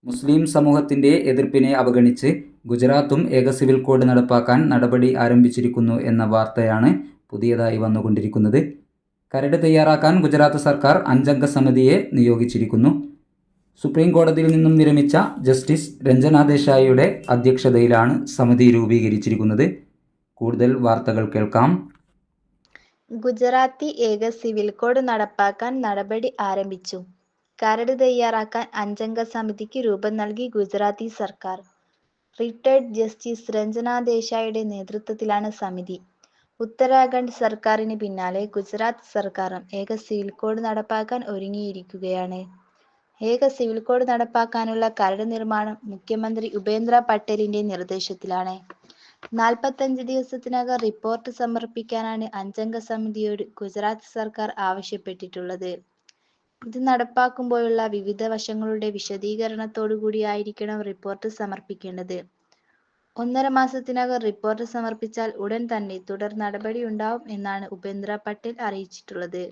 മുസ്ലിം സമൂഹത്തിന്റെ എതിർപ്പിനെ അവഗണിച്ച് ഗുജറാത്തും ഏക സിവിൽ കോഡ് നടപ്പാക്കാൻ നടപടി ആരംഭിച്ചിരിക്കുന്നു എന്ന വാർത്തയാണ് പുതിയതായി വന്നുകൊണ്ടിരിക്കുന്നത്. കരട് തയ്യാറാക്കാൻ ഗുജറാത്ത് സർക്കാർ 5-അംഗ സമിതിയെ നിയോഗിച്ചിരിക്കുന്നു. സുപ്രീം കോടതിയിൽ നിന്നും വിരമിച്ച ജസ്റ്റിസ് രഞ്ജന ദേശായിയുടെ അധ്യക്ഷതയിലാണ് സമിതി രൂപീകരിച്ചിരിക്കുന്നത്. കൂടുതൽ വാർത്തകൾ കേൾക്കാം. ഗുജറാത്തി ഏക സിവിൽ കോഡ് നടപ്പാക്കാൻ നടപടി ആരംഭിച്ചു. കരട് തയ്യാറാക്കാൻ 5-അംഗ സമിതിക്ക് രൂപം നൽകി ഗുജറാത്തി സർക്കാർ. റിട്ടയർഡ് ജസ്റ്റിസ് രഞ്ജന ദേശായിയുടെ നേതൃത്വത്തിലാണ് സമിതി. ഉത്തരാഖണ്ഡ് സർക്കാരിന് പിന്നാലെ ഗുജറാത്ത് സർക്കാരും ഏക സിവിൽ കോഡ് നടപ്പാക്കാൻ ഒരുങ്ങിയിരിക്കുകയാണ്. ഏക സിവിൽ കോഡ് നടപ്പാക്കാനുള്ള കരട് നിർമ്മാണം മുഖ്യമന്ത്രി ഭൂപേന്ദ്ര പട്ടേലിന്റെ നിർദ്ദേശത്തിലാണ്. 45 ദിവസത്തിനകം റിപ്പോർട്ട് സമർപ്പിക്കാനാണ് 5-അംഗ സമിതിയോട് ഗുജറാത്ത് സർക്കാർ ആവശ്യപ്പെട്ടിട്ടുള്ളത്. ഇത് നടപ്പാക്കുമ്പോഴുള്ള വിവിധ വശങ്ങളുടെ വിശദീകരണത്തോടുകൂടിയായിരിക്കണം റിപ്പോർട്ട് സമർപ്പിക്കേണ്ടത്. 1.5 മാസത്തിനകം റിപ്പോർട്ട് സമർപ്പിച്ചാൽ ഉടൻ തന്നെ തുടർ നടപടിയുണ്ടാവും എന്നാണ് ഭൂപേന്ദ്ര പട്ടേൽ അറിയിച്ചിട്ടുള്ളത്.